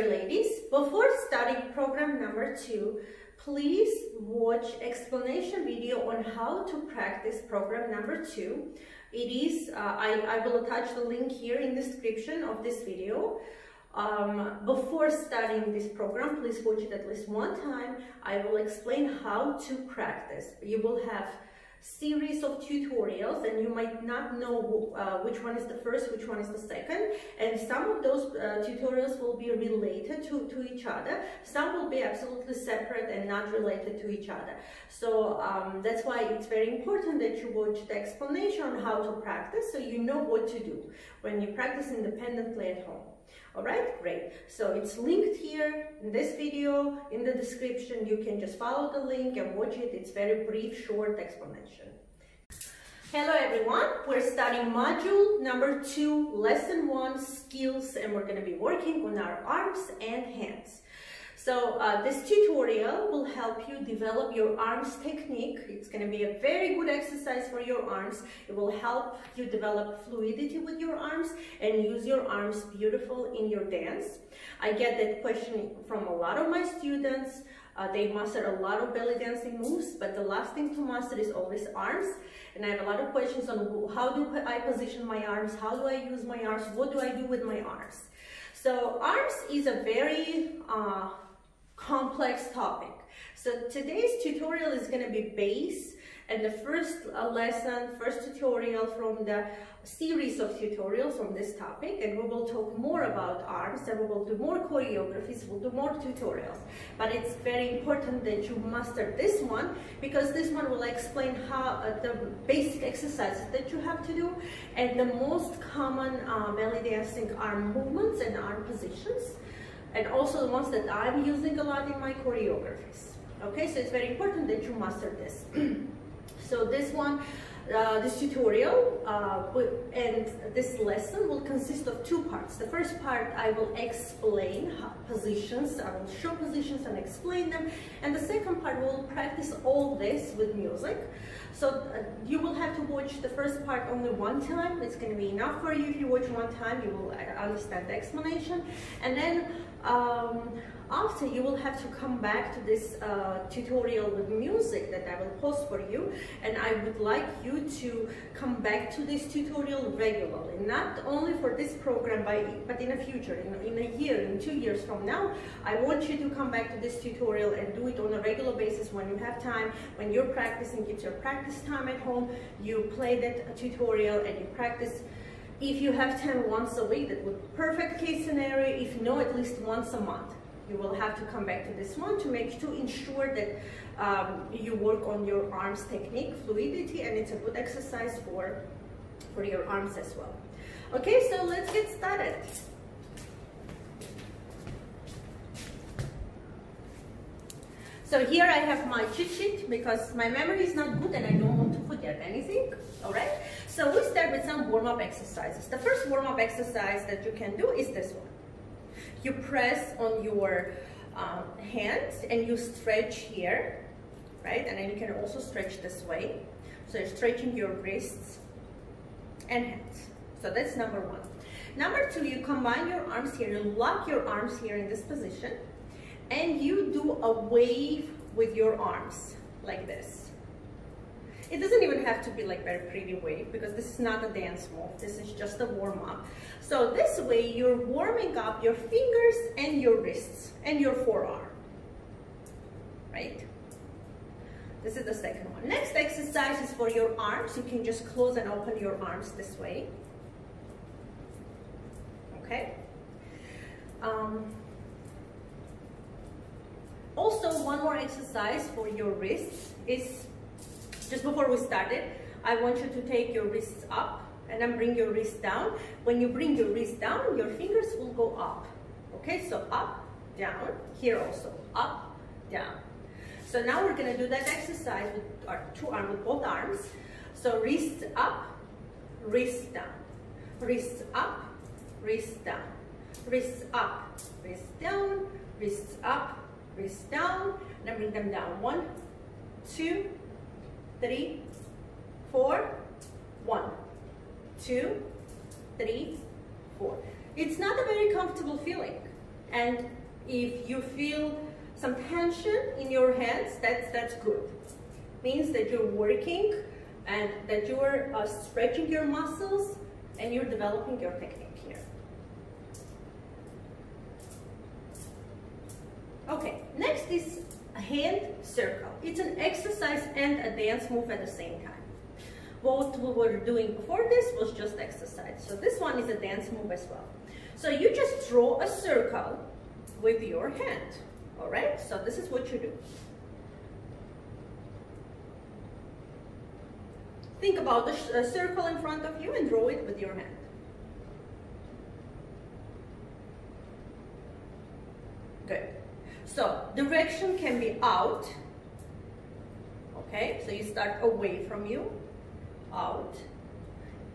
Ladies, before starting program number 2, please watch explanation video on how to practice program number 2. It is, I will attach the link here in the description of this video. Before starting this program, please watch it at least one time. I will explain how to practice. You will have series of tutorials and you might not know which one is the first, which one is the second, and some of those tutorials will be related to each other. Some will be absolutely separate and not related to each other. So that's why it's very important that you watch the explanation on how to practice, so you know what to do when you practice independently at home. Alright, great. So it's linked here in this video, in the description. You can just follow the link and watch it. It's very brief, short explanation. Hello everyone, we're studying module number 2, lesson 1, skills, and we're going to be working on our arms and hands. So this tutorial will help you develop your arms technique. It's going to be a very good exercise for your arms. It will help you develop fluidity with your arms and use your arms beautiful in your dance. I get that question from a lot of my students. They master a lot of belly dancing moves, but the last thing to master is always arms. And I have a lot of questions on how do I position my arms, how do I use my arms, what do I do with my arms. So arms is a very complex topic. So today's tutorial is going to be base and the first first tutorial from the series of tutorials on this topic, and we will talk more about arms and we will do more choreographies, we'll do more tutorials. But it's very important that you master this one, because this one will explain how the basic exercises that you have to do and the most common belly dancing arm movements and arm positions, and also the ones that I'm using a lot in my choreographies. Okay, so it's very important that you master this. So this one, this tutorial and this lesson will consist of 2 parts. The first part, I will explain positions, I will show positions and explain them. And the second part, we'll practice all this with music. So you will have to watch the first part only one time. It's going to be enough for you. If you watch one time, you will understand the explanation. And then after, you will have to come back to this tutorial with music that I will post for you, and I would like you to come back to this tutorial regularly, not only for this program but in the future, in a year, in 2 years from now. I want you to come back to this tutorial and do it on a regular basis when you have time, when you're practicing. It's your practice time at home. You play that tutorial and you practice. If you have 10 once a week, that would be perfect case scenario. If no, at least once a month. You will have to come back to this one to ensure that you work on your arms technique, fluidity, and it's a good exercise for your arms as well. Okay, so let's get started. So here I have my cheat sheet because my memory is not good and I don't want to forget anything. All right, so we start with some warm-up exercises. The first warm-up exercise that you can do is this one. You press on your hands and you stretch here, right? And then you can also stretch this way. So you're stretching your wrists and hands. So that's number 1. Number 2, you combine your arms here, you lock your arms here in this position, and you do a wave with your arms like this. It doesn't even have to be like very pretty wave, because this is not a dance move. This is just a warm-up. So this way you're warming up your fingers and your wrists and your forearm, right? This is the second one. Next exercise is for your arms. You can just close and open your arms this way. Okay. Also, one more exercise for your wrists is, just before we started, I want you to take your wrists up and then bring your wrist down. When you bring your wrist down, your fingers will go up. Okay, so up, down, here also, up, down. So now we're gonna do that exercise with our with both arms. So wrist up, wrist down, wrist up, wrist down, wrist up, wrist down, wrist up, wrist down, and then bring them down. 1, 2, 3, 4, 1, 2, 3, 4. It's not a very comfortable feeling. And if you feel some tension in your hands, that's good. Means that you're working and that you're stretching your muscles and you're developing your technique here. Okay, next is a hand circle. It's an exercise and a dance move at the same time. What we were doing before this was just exercise. So this one is a dance move as well. So you just draw a circle with your hand. All right, so this is what you do. Think about the circle in front of you and draw it with your hand. Good. So direction can be out. Okay, so you start away from you, out.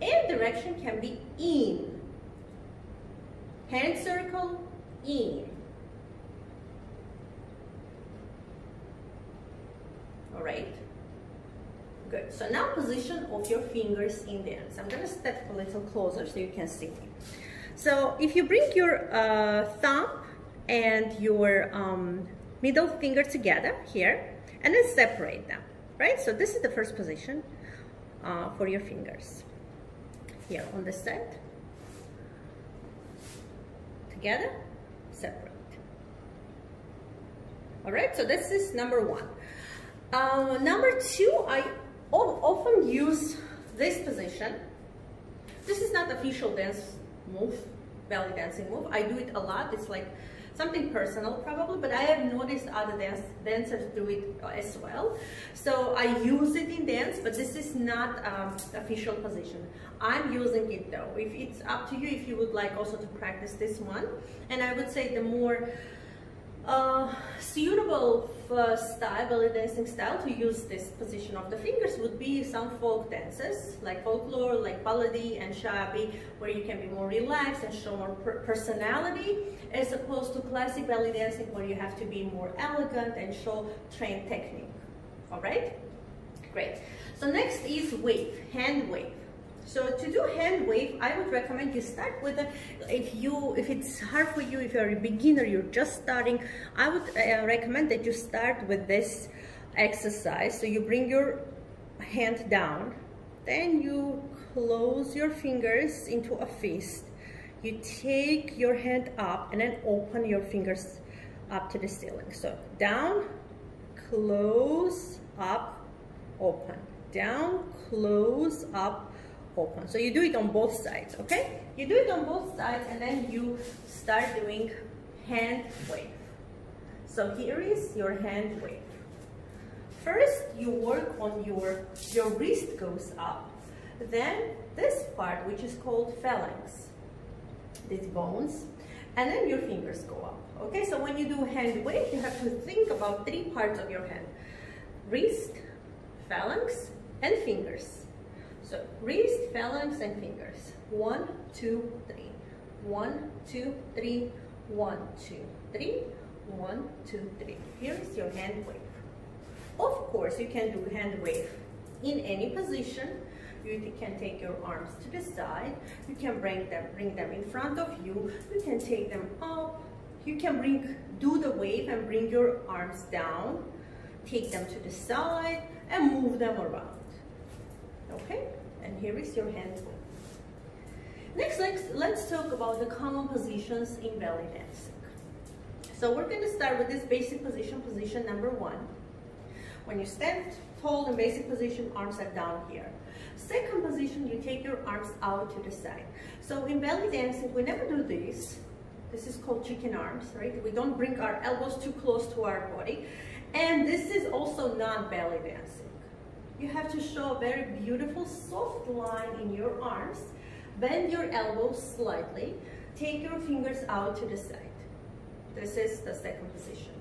And direction can be in. Hand circle, in. All right. Good. So now position of your fingers in dance. I'm going to step a little closer so you can see me. So if you bring your thumb and your middle finger together here and then separate them, right? So this is the first position for your fingers. Here on the side. Together, separate. All right, so this is number one. Number two, I often use this position. This is not official dance move, belly dancing move. I do it a lot. It's like something personal probably, but I have noticed other dancers do it as well. So I use it in dance, but this is not official position. I'm using it though. If it's up to you, if you would like also to practice this one. And I would say the more suitable style, belly dancing style to use this position of the fingers would be some folk dances, like folklore, like balady and shabi, where you can be more relaxed and show more personality, as opposed to classic belly dancing, where you have to be more elegant and show trained technique. All right? Great. So next is wave, hand wave. So to do hand wave, I would recommend you start with a, if it's hard for you, if you're a beginner, you're just starting, I would recommend that you start with this exercise. So you bring your hand down, then you close your fingers into a fist. You take your hand up and then open your fingers up to the ceiling. So down, close, up, open. Down, close, up, open. So you do it on both sides, okay? You do it on both sides and then you start doing hand wave. So here is your hand wave. First, you work on your wrist goes up. Then this part, which is called phalanx, these bones, and then your fingers go up. Okay, so when you do hand wave, you have to think about three parts of your hand: wrist, phalanx, and fingers. So wrist, phalanx, and fingers. 1, 2, 3. 1, 2, 3. 1, 2, 3. 1, 2, 3. Here is your hand wave. Of course, you can do hand wave in any position. You can take your arms to the side. You can bring them in front of you. You can take them up. You can do the wave and bring your arms down. Take them to the side and move them around. Okay, and here is your hand wave. Next, let's talk about the common positions in belly dancing. So we're going to start with this basic position, position number 1. When you stand tall in basic position, arms are down here. Second position, you take your arms out to the side. So in belly dancing, we never do this. This is called chicken arms, right? We don't bring our elbows too close to our body. And this is also not belly dancing. You have to show a very beautiful soft line in your arms. Bend your elbows slightly. Take your fingers out to the side. This is the second position.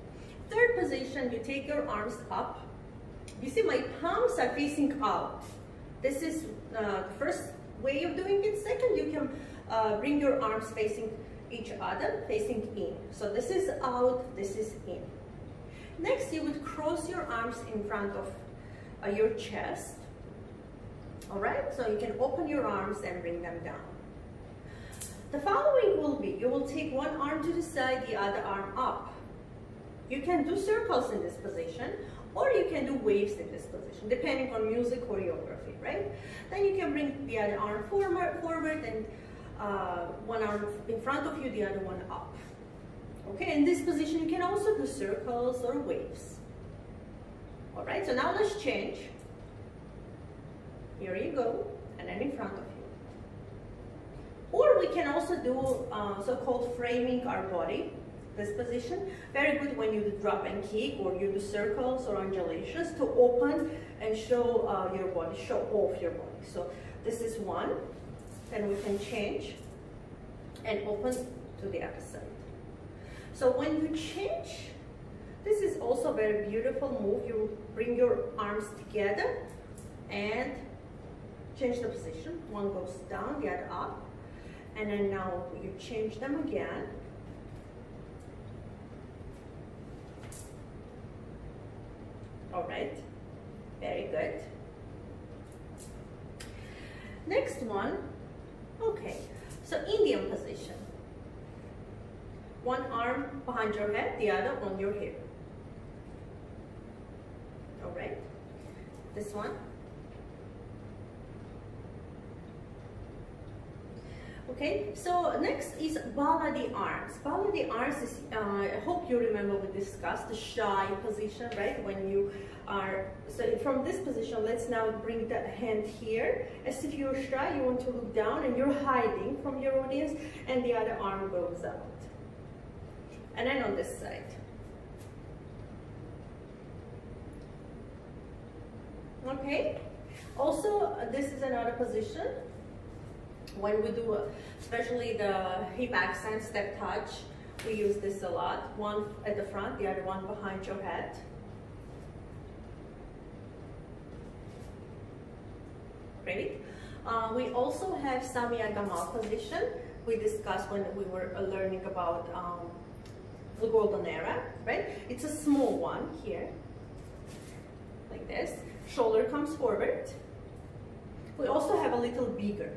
Third position, you take your arms up. You see my palms are facing out. This is the first way of doing it. Second, you can bring your arms facing each other, facing in. So this is out, this is in. Next, you would cross your arms in front of your chest. All right, so you can open your arms and bring them down. The following will be, you will take one arm to the side, the other arm up. You can do circles in this position, or you can do waves in this position, depending on music choreography, right? Then you can bring the other arm forward and one arm in front of you, the other one up. Okay, in this position you can also do circles or waves. All right, so now let's change. Here you go, and then in front of you. Or we can also do so-called framing our body. This position, very good when you do drop and kick, or you do circles or undulations to open and show your body, show off your body. So this is one, then we can change and open to the other side. So when you change, this is also a very beautiful move. You bring your arms together and change the position. One goes down, the other up. And then now you change them again. All right, very good. Next one, okay, so Indian position. One arm behind your head, the other on your hip. All right, this one. Okay, so next is balady arms. Balady arms is, I hope you remember we discussed the shy position, right? When you are, so from this position, let's now bring the hand here. As if you're shy, you want to look down and you're hiding from your audience, and the other arm goes out. And then on this side. Okay, also this is another position. When we do, especially the hip accent step touch, we use this a lot. One at the front, the other one behind your head. Great. We also have Samia Gamal position. We discussed when we were learning about the golden era, right? It's a small one here, like this. Shoulder comes forward. We also have a little bigger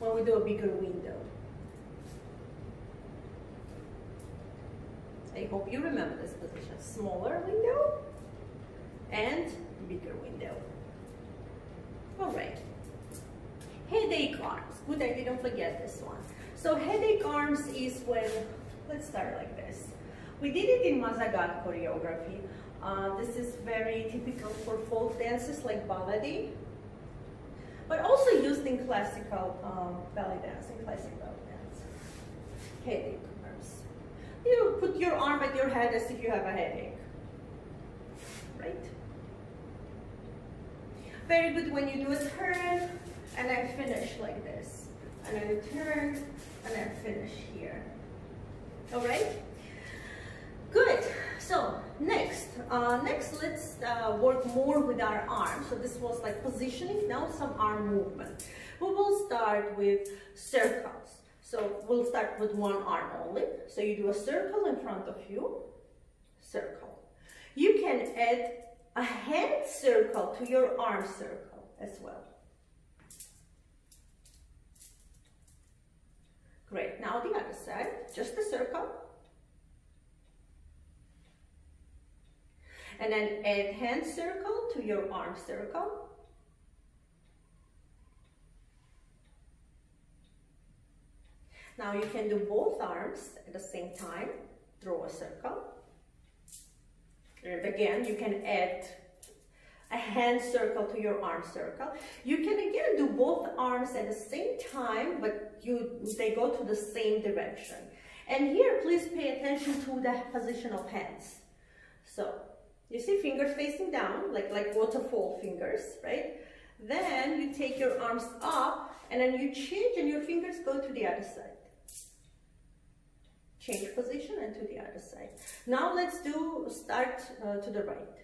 when we do a bigger window. I hope you remember this position. Smaller window and bigger window. All right. Headache arms. Good, I didn't forget this one. So headache arms is when, let's start like this. We did it in Mazagat choreography. This is very typical for folk dances like balady, but also used in classical belly dance, Headache arms. You put your arm at your head as if you have a headache, right? Very good when you do a turn, and I finish like this. And then turn, and then finish here. All right? Good. So next let's work more with our arms. So this was like positioning. Now some arm movement. We will start with circles. So we'll start with one arm only. So you do a circle in front of you. Circle. You can add a hand circle to your arm circle as well. Great. Now the other side. Just a circle. And then add hand circle to your arm circle. Now you can do both arms at the same time. Draw a circle. And again, you can add a hand circle to your arm circle. You can again do both arms at the same time, but they go to the same direction. And here, please pay attention to the position of hands. So, you see fingers facing down, like waterfall fingers, right? Then you take your arms up, and then you change, and your fingers go to the other side. Change position and to the other side. Now let's start to the right.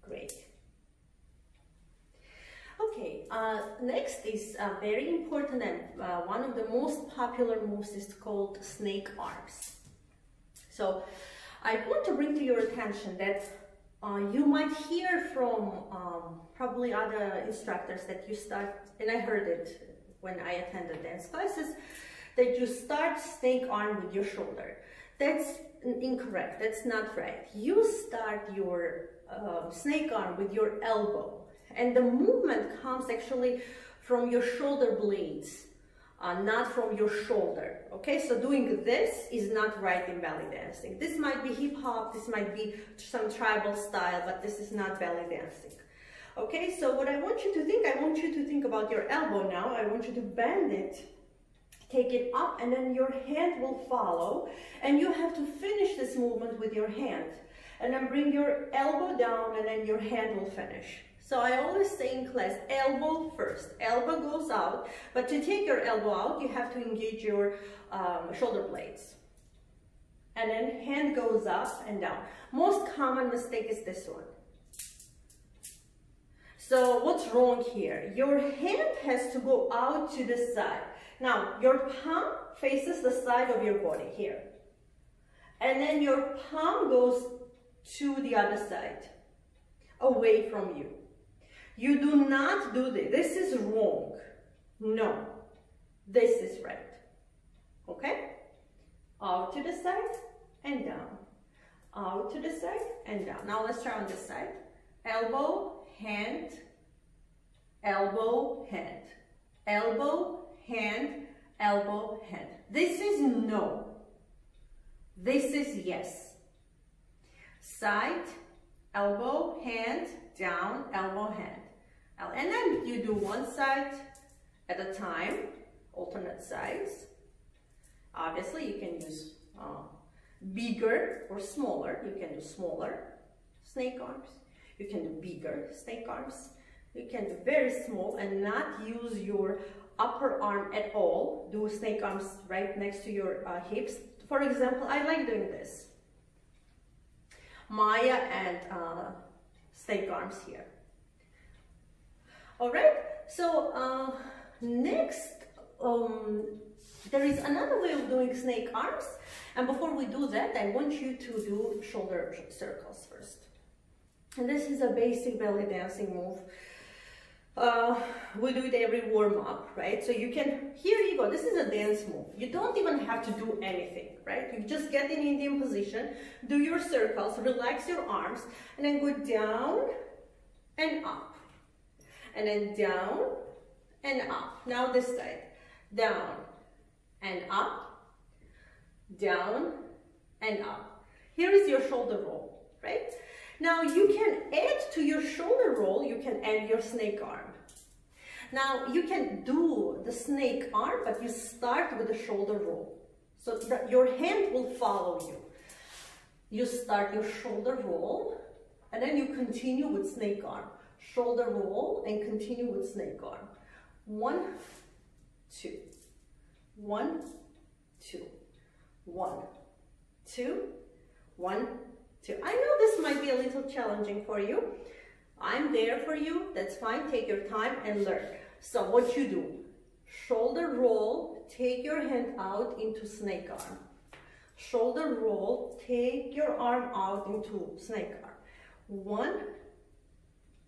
Great. Okay, next is very important, and one of the most popular moves is called snake arms. So I want to bring to your attention that You might hear from probably other instructors that you start, and I heard it when I attended dance classes, that you start snake arm with your shoulder. That's incorrect. That's not right. You start your snake arm with your elbow, and the movement comes actually from your shoulder blades, not from your shoulder. Okay, so doing this is not right in belly dancing. This might be hip hop, this might be some tribal style, but this is not belly dancing. Okay, so what I want you to think about your elbow now. I want you to bend it, take it up, and then your hand will follow, and you have to finish this movement with your hand. And then bring your elbow down, and then your hand will finish. So I always say in class, elbow first. Elbow goes out, but to take your elbow out, you have to engage your shoulder blades. And then hand goes up and down. Most common mistake is this one. So what's wrong here? Your hand has to go out to the side. Now, your palm faces the side of your body here. And then your palm goes to the other side, away from you. You do not do this. This is wrong. No, this is right. Okay? Out to the side and down. Out to the side and down. Now let's try on this side. Elbow, hand, elbow, hand. Elbow, hand, elbow, hand. This is no. This is yes. Side, elbow, hand, down, elbow, hand. And then you do one side at a time, alternate sides. Obviously, you can use bigger or smaller. You can do smaller snake arms. You can do bigger snake arms. You can do very small and not use your upper arm at all. Do snake arms right next to your hips. For example, I like doing this. Maya and snake arms here. All right, so next, there is another way of doing snake arms. And before we do that, I want you to do shoulder circles first. And this is a basic belly dancing move. We do it every warm-up, right? So you can, here you go, this is a dance move. You don't even have to do anything, right? You just get in Indian position, do your circles, relax your arms, and then go down and up. And then down and up. Now this side, down and up, down and up. Here is your shoulder roll, right? Now you can add to your shoulder roll, you can add your snake arm. Now you can do the snake arm, but you start with the shoulder roll. So that your hand will follow you. You start your shoulder roll, and then you continue with snake arm. Shoulder roll and continue with snake arm. 1, 2, 1, 2, 1, 2, 1, 2. I know this might be a little challenging for you. I'm there for you. That's fine. Take your time and learn. So what you do, shoulder roll, take your hand out into snake arm. Shoulder roll, take your arm out into snake arm. 1,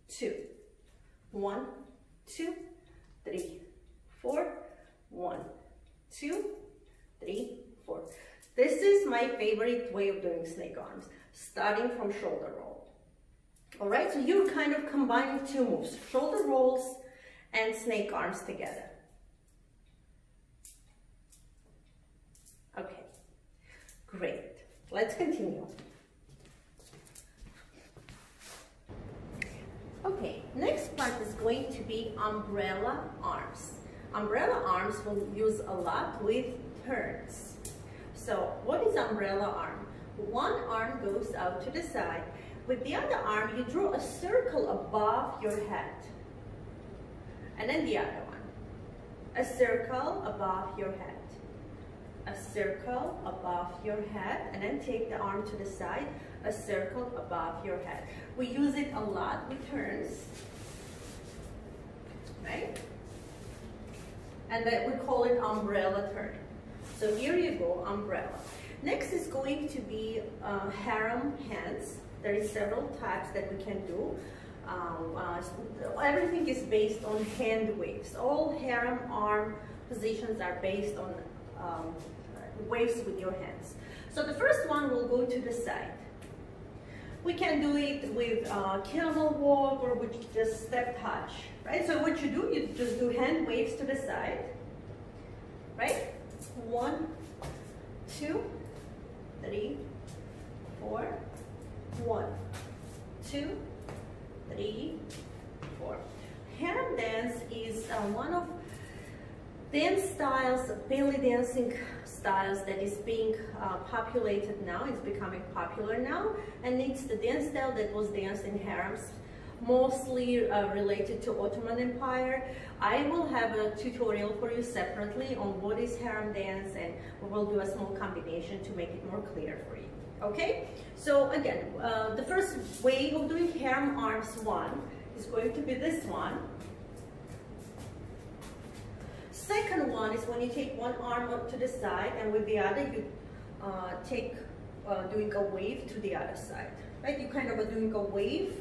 2, 1, 2, 3, 4, 1, 2, 3, 4. This is my favorite way of doing snake arms, starting from shoulder roll. All right, so you're kind of combining two moves, shoulder rolls and snake arms together. Okay, great. Let's continue. Okay, next part is going to be umbrella arms. Umbrella arms we'll use a lot with turns. So what is umbrella arm? One arm goes out to the side. With the other arm, you draw a circle above your head. And then the other one. A circle above your head. A circle above your head. And then take the arm to the side. A circle above your head. We use it a lot with turns, right? And then we call it umbrella turn. So here you go, umbrella. Next is going to be harem hands. There is several types that we can do. Everything is based on hand waves. All harem arm positions are based on waves with your hands. So the first one will go to the side. We can do it with camel walk or with just step touch, right? So what you do, you just do hand waves to the side, right? 1, 2, 3, 4, 1, 2, 3, 4. Harem dance is one of dance styles, belly dancing styles that is being populated now. It's becoming popular now, and it's the dance style that was danced in harems, mostly related to Ottoman Empire. I will have a tutorial for you separately on what is harem dance, and we will do a small combination to make it more clear for you. Okay, so again, the first way of doing harem arms 1 is going to be this one. Second one is when you take one arm up to the side, and with the other you take doing a wave to the other side, right? You kind of are doing a wave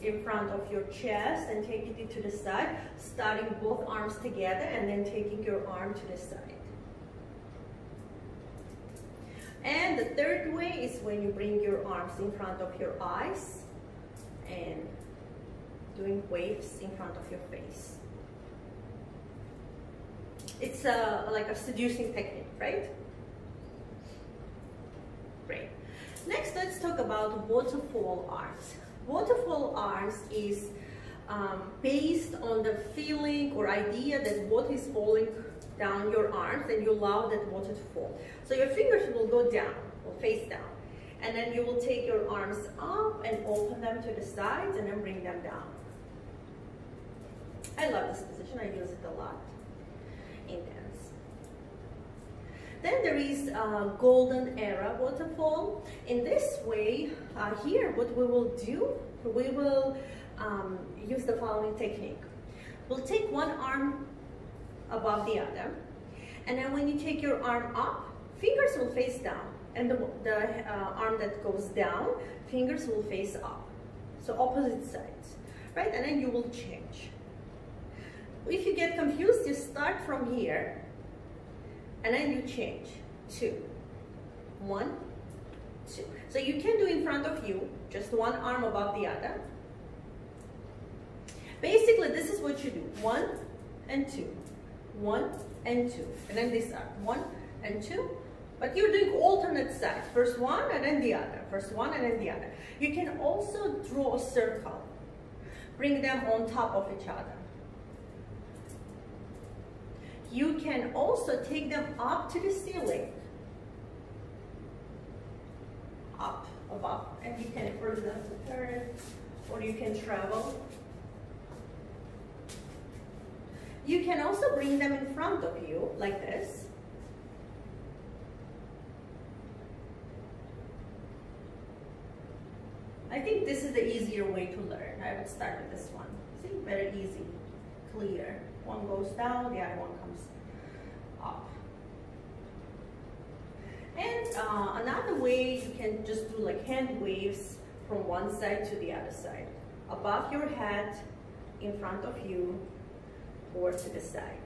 in front of your chest and taking it to the side, starting both arms together and then taking your arm to the side. And the third way is when you bring your arms in front of your eyes and doing waves in front of your face. It's like a seducing technique, right? Great. Next, let's talk about waterfall arms. Waterfall arms is based on the feeling or idea that water is falling down your arms, and you allow that water to fall. So your fingers will go down, will face down, and then you will take your arms up and open them to the sides and then bring them down. I love this position, I use it a lot in dance. Then there is golden era waterfall. In this way, here what we will do, we will use the following technique. We'll take one arm above the other, and then when you take your arm up, fingers will face down, and the arm that goes down, fingers will face up. So opposite sides, right? And then you will change. If you get confused, you start from here, and then you change. 2, 1, 2. So you can do in front of you, just one arm above the other. Basically, this is what you do. 1 and 2, 1 and 2, and then this arm. 1 and 2. But you're doing alternate sides. First one and then the other. First one and then the other. You can also draw a circle. Bring them on top of each other. You can also take them up to the ceiling. Up, above, and you can further them to turn, or you can travel. You can also bring them in front of you, like this. I think this is the easier way to learn. I would start with this one. See, very easy, clear. One goes down, the other one comes up. And another way, you can just do like hand waves from one side to the other side. Above your head, in front of you, or to the side.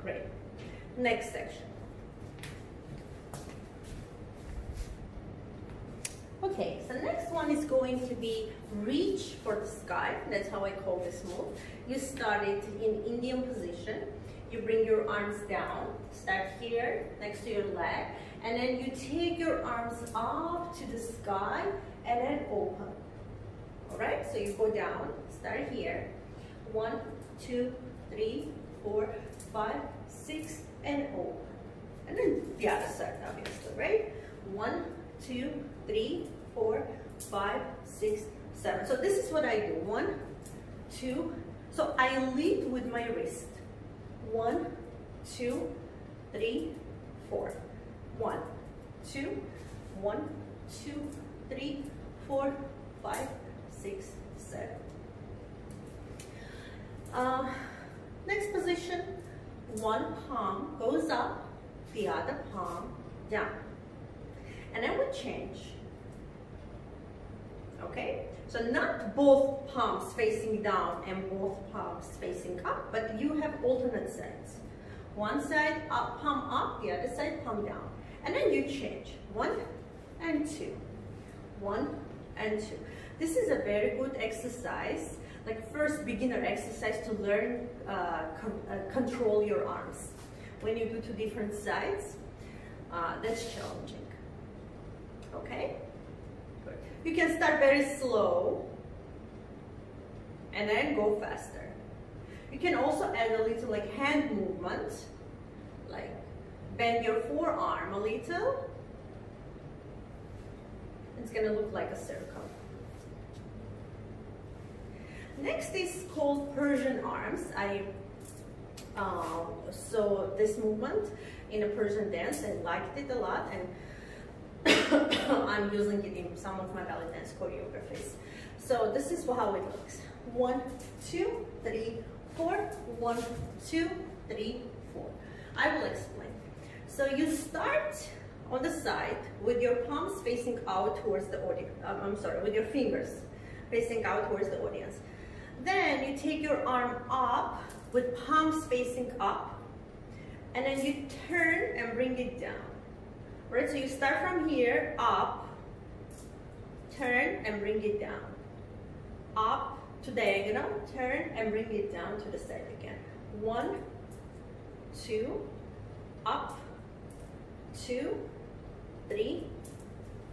Great. Next section. Okay, so next one is going to be reach for the sky. That's how I call this move. You start it in Indian position. You bring your arms down, start here next to your leg, and then you take your arms up to the sky and then open. All right, so you go down, start here. 1, 2, 3, 4, 5, 6, and open. And then the other side, obviously, right? 1, 2, 3, 4, 5, 6, 7. So this is what I do. 1, 2. So I lead with my wrist. 1, 2, 3, 4. 1, 2, 1, 2, 3, 4, 5, 6, 7. Next position, one palm goes up, the other palm down. And then we change. Okay? So not both palms facing down and both palms facing up, but you have alternate sides. One side up, palm up, the other side palm down. And then you change. 1 and 2. 1 and 2. This is a very good exercise, like first beginner exercise to learn control your arms. When you do two different sides, that's challenging. Okay? Good. You can start very slow and then go faster. You can also add a little like hand movement, like bend your forearm a little. It's gonna look like a circle. Next is called Persian arms. So this movement in a Persian dance, I liked it a lot, and I'm using it in some of my belly dance choreographies. So this is how it looks. 1, 2, 3, 4. 1, 2, 3, 4. I will explain. So you start on the side with your palms facing out towards the audience. With your fingers facing out towards the audience. Then you take your arm up with palms facing up, and then you turn and bring it down. Right? So you start from here, up, turn and bring it down. Up to diagonal, turn and bring it down to the side again. 1, 2, up, 2, 3,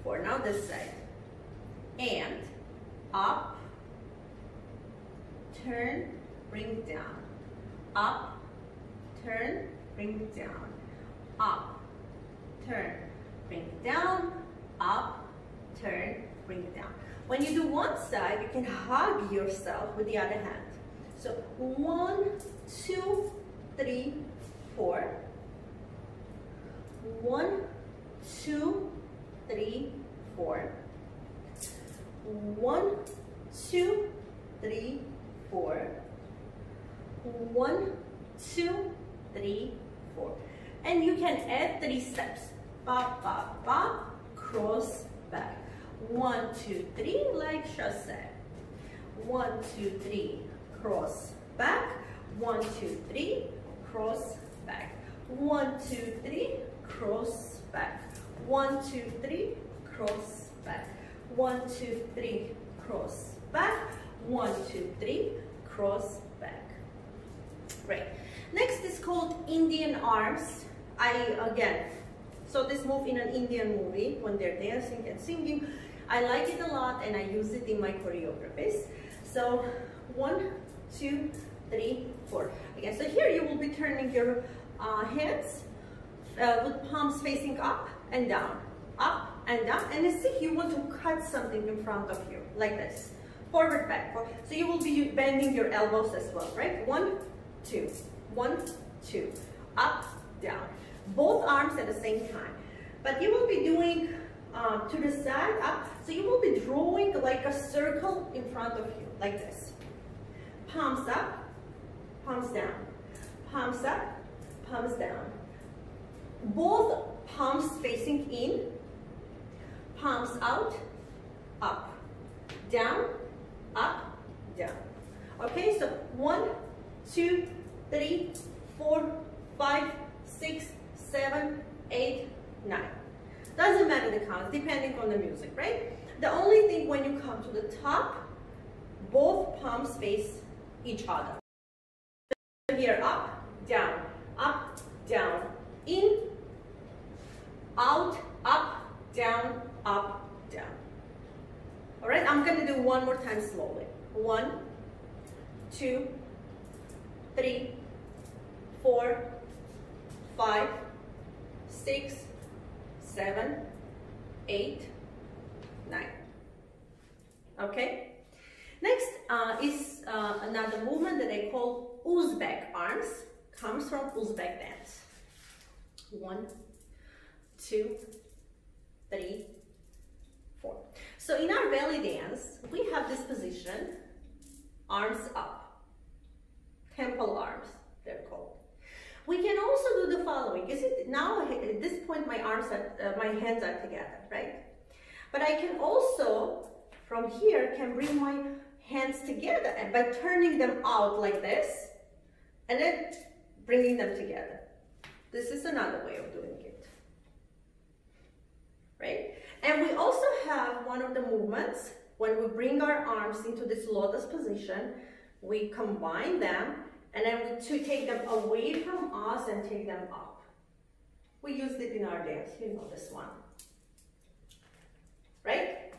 4. Now this side. And up, turn, bring down. Up, turn, bring down. Up, turn, bring down. Up, turn, bring down. When you do one side, you can hug yourself with the other hand. So 1, 2, 3, 4. 1, 2, 3, 4. 1, 2, 3, 4. 1, 2, 3, 4. And you can add 3 steps. Ba, ba, ba, cross, back. 1, 2, 3, like chasse. 1, 2, 3, cross, back. 1, 2, 3, cross, back. 1, 2, 3, cross, back. 1, 2, 3, cross, back. 1, 2, 3, cross, back. 1, 2, 3, cross, back. Great. Next is called Indian arms. So this move in an Indian movie when they're dancing and singing. I like it a lot and I use it in my choreographies. So 1, 2, 3, 4. Again, so here you will be turning your hands with palms facing up and down, and as if you want to cut something in front of you, like this. Forward, back. So you will be bending your elbows as well, right? 1, 2, 1, 2, up, down. Both arms at the same time. But you will be doing to the side, up. So you will be drawing like a circle in front of you, like this. Palms up, palms down. Palms up, palms down. Both palms facing in, palms out, up, down, up, down. Okay, so 1, 2, 3, 4, 5, 6, 7, 8, 9. Doesn't matter the count, depending on the music, right? The only thing when you come to the top, both palms face each other. Here, up, down, in, out, up, down, down. All right, I'm gonna do one more time slowly. 1, 2, 3, 4, 5, 6, 7, 8, 9. Okay. Next is another movement that I call Uzbek arms. Comes from Uzbek dance. 1, 2, 3, 4. So in our belly dance, we have this position, arms up, temple arms, they're called. We can also do the following. You see, now at this point my hands are together, right? But I can also, from here, can bring my hands together and by turning them out like this, and then bringing them together. This is another way of doing it, right? And we also have one of the movements when we bring our arms into this lotus position, we combine them and then we take them away from us and take them up. We used it in our dance, you know this one, right?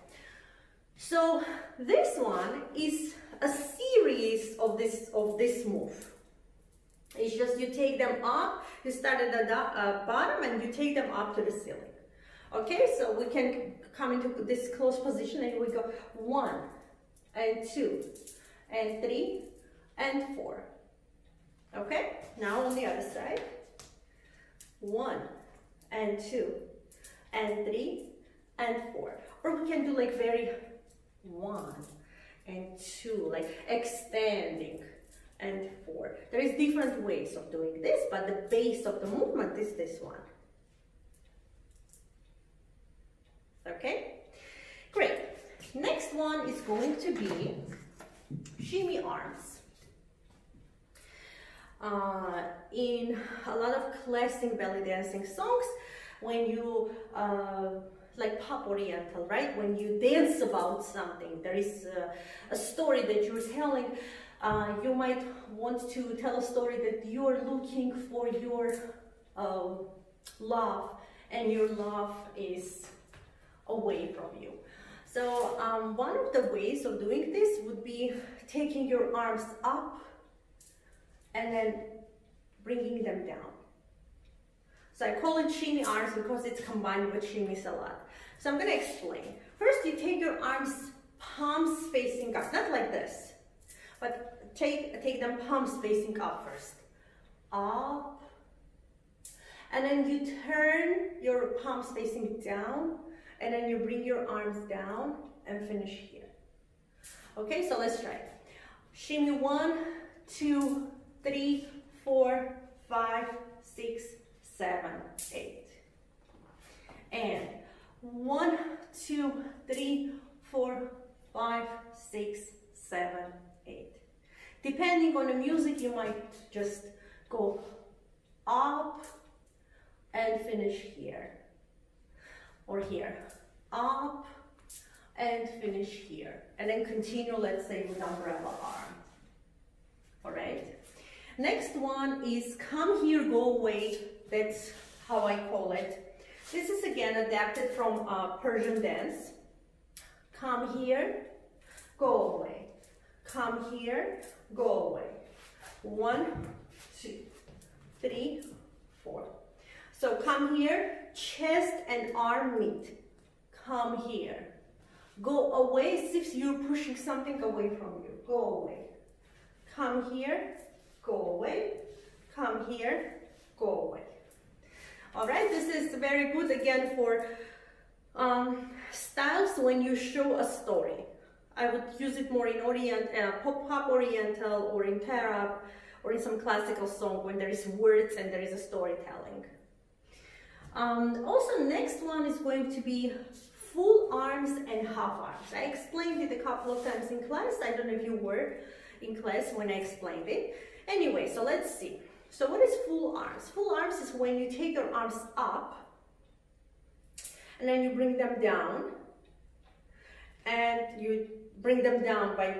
So this one is a series of this move. It's just you take them up, you start at the bottom and you take them up to the ceiling. Okay, so we can come into this closed position and we go 1 and 2 and 3 and 4. Okay, now on the other side, 1 and 2 and 3 and 4. Or we can do like 1 and 2, like extending, and 4. There is different ways of doing this, but the base of the movement is this one. Okay, great. Next one is going to be shimmy arms. In a lot of classic belly dancing songs, when you like pop oriental, right? When you dance about something, there is a story that you're telling. You might want to tell a story that you're looking for your love, and your love is away from you. So one of the ways of doing this would be taking your arms up and then bringing them down. So I call it shimmy arms because it's combined with shimmies a lot. So I'm going to explain. First, you take your arms palms facing up, not like this, but take them palms facing up first. Up, and then you turn your palms facing down, and then you bring your arms down and finish here. Okay, so let's try it. Shimmy 1, 2, 3, 4, 5, 6, 7, 8. And 1, 2, 3, 4, 5, 6, 7, 8. Depending on the music, you might just go up and finish here. Or here. Up and finish here. And then continue, let's say, with umbrella arm. Alright? Next one is come here, go away. That's how I call it. This is again adapted from Persian dance. Come here, go away. Come here, go away. 1, 2, 3, 4. So come here, chest and arm meet. Come here. Go away as if you're pushing something away from you. Go away. Come here, go away. Come here, go away. All right, this is very good again for styles when you show a story. I would use it more in pop oriental or in tarab or in some classical song when there is words and there is a storytelling. Also, next one is going to be full arms and half arms. I explained it a couple of times in class. I don't know if you were in class when I explained it. Anyway, so let's see. So what is full arms? Full arms is when you take your arms up and then you bring them down, and you bring them down by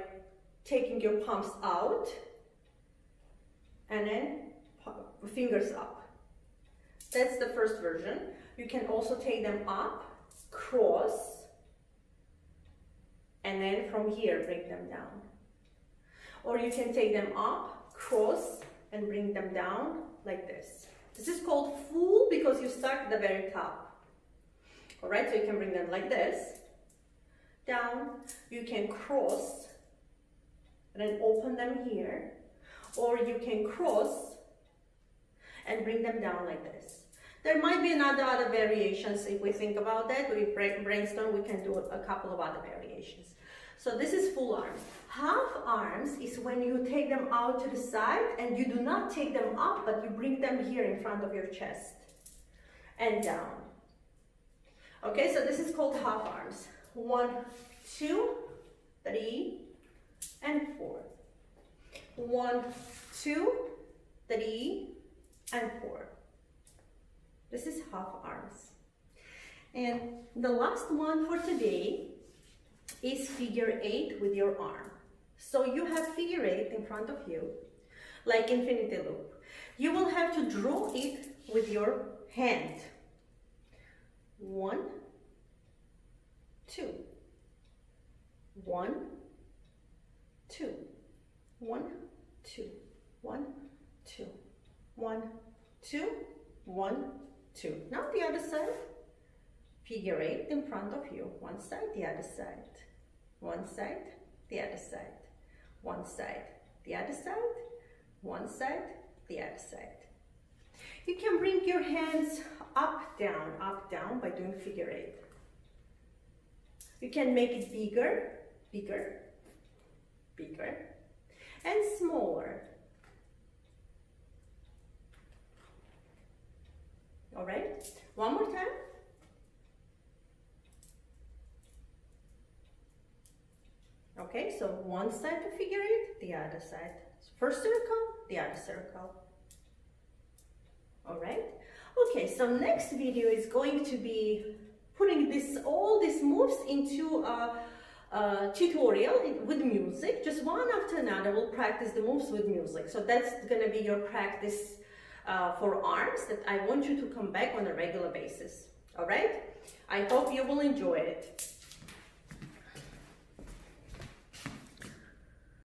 taking your palms out and then fingers up. That's the first version. You can also take them up, cross, and then from here bring them down. Or you can take them up, cross, and bring them down like this. This is called full because you start at the very top. All right, so you can bring them like this, down. You can cross and then open them here, or you can cross and bring them down like this. There might be other variations. If we think about that, we brainstorm, we can do a couple of other variations. So this is full arms. Half arms is when you take them out to the side and you do not take them up, but you bring them here in front of your chest and down. Okay, so this is called half arms. 1, 2, 3, and 4. 1, 2, 3, and 4. This is half arms. And the last one for today is figure 8 with your arm. So you have figure 8 in front of you, like infinity loop. You will have to draw it with your hand. 1, 2. 1, 2. 1, 2. 1, 2. 1, 2. 1, 2. Now the other side. Figure 8 in front of you. One side, the other side. One side, the other side. One side, the other side. One side, the other side. You can bring your hands up, down by doing figure 8. You can make it bigger, bigger, bigger, and smaller. All right, one more time. Okay, so one side to figure 8, the other side. First circle, the other circle. All right. Okay, so next video is going to be putting all these moves into a tutorial with music. Just one after another, we'll practice the moves with music. So that's gonna be your practice for arms that I want you to come back on a regular basis. All right? I hope you will enjoy it.